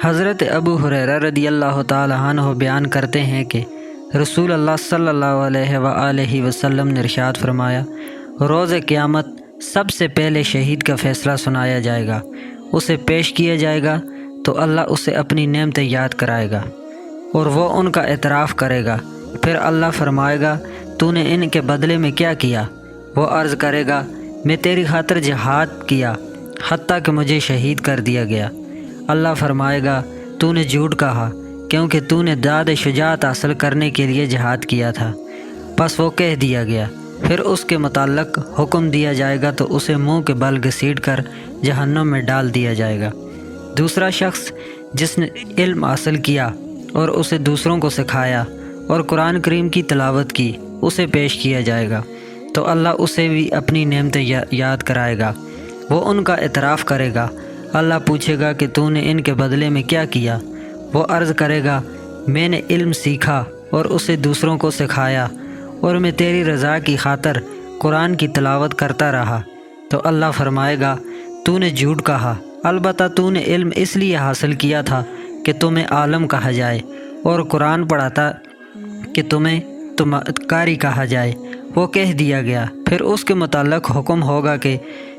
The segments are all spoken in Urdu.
حضرت ابو ہریرہ رضی اللہ تعالی عنہ بیان کرتے ہیں کہ رسول اللہ صلی اللہ علیہ وآلہ وسلم نے ارشاد فرمایا، روز قیامت سب سے پہلے شہید کا فیصلہ سنایا جائے گا، اسے پیش کیا جائے گا تو اللہ اسے اپنی نعمتیں یاد کرائے گا اور وہ ان کا اعتراف کرے گا۔ پھر اللہ فرمائے گا، تو نے ان کے بدلے میں کیا کیا؟ وہ عرض کرے گا، میں تیری خاطر جہاد کیا حتیٰ کہ مجھے شہید کر دیا گیا۔ اللہ فرمائے گا، تو نے جھوٹ کہا کیونکہ تو نے داد شجاعت حاصل کرنے کے لیے جہاد کیا تھا۔ پس وہ کہہ دیا گیا۔ پھر اس کے متعلق حکم دیا جائے گا تو اسے منہ کے بل گھسیٹ کر جہنم میں ڈال دیا جائے گا۔ دوسرا شخص جس نے علم حاصل کیا اور اسے دوسروں کو سکھایا اور قرآن کریم کی تلاوت کی، اسے پیش کیا جائے گا تو اللہ اسے بھی اپنی نعمتیں یاد کرائے گا۔ وہ ان کا اعتراف کرے گا۔ اللہ پوچھے گا کہ تو نے ان کے بدلے میں کیا کیا؟ وہ عرض کرے گا، میں نے علم سیکھا اور اسے دوسروں کو سکھایا اور میں تیری رضا کی خاطر قرآن کی تلاوت کرتا رہا۔ تو اللہ فرمائے گا، تو نے جھوٹ کہا، البتہ تو نے علم اس لیے حاصل کیا تھا کہ تمہیں عالم کہا جائے اور قرآن پڑھاتا کہ تمہیں قاری کہا جائے۔ وہ کہہ دیا گیا۔ پھر اس کے متعلق حکم ہوگا کہ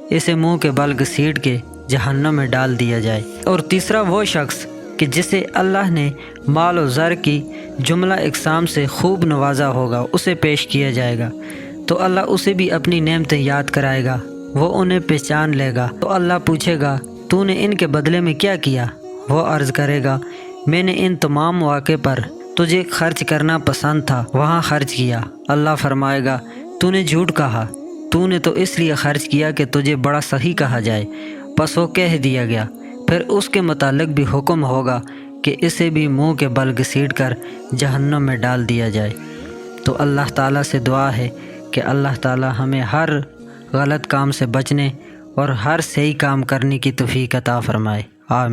اسے منہ کے بل گھسیٹ کے جہنم میں ڈال دیا جائے۔ اور تیسرا وہ شخص کہ جسے اللہ نے مال و زر کی جملہ اقسام سے خوب نوازا ہوگا، اسے پیش کیا جائے گا تو اللہ اسے بھی اپنی نعمتیں یاد کرائے گا۔ وہ انہیں پہچان لے گا تو اللہ پوچھے گا، تو نے ان کے بدلے میں کیا کیا؟ وہ عرض کرے گا، میں نے ان تمام مواقع پر تجھے خرچ کرنا پسند تھا، وہاں خرچ کیا۔ اللہ فرمائے گا، تو نے جھوٹ کہا، تو نے تو اس لیے خرچ کیا کہ تجھے بڑا سخی کہا جائے۔ پس وہ کہہ دیا گیا۔ پھر اس کے متعلق بھی حکم ہوگا کہ اسے بھی منہ کے بل گھسیٹ کر جہنم میں ڈال دیا جائے۔ تو اللہ تعالیٰ سے دعا ہے کہ اللہ تعالیٰ ہمیں ہر غلط کام سے بچنے اور ہر صحیح کام کرنے کی توفیق عطا فرمائے۔ آمین۔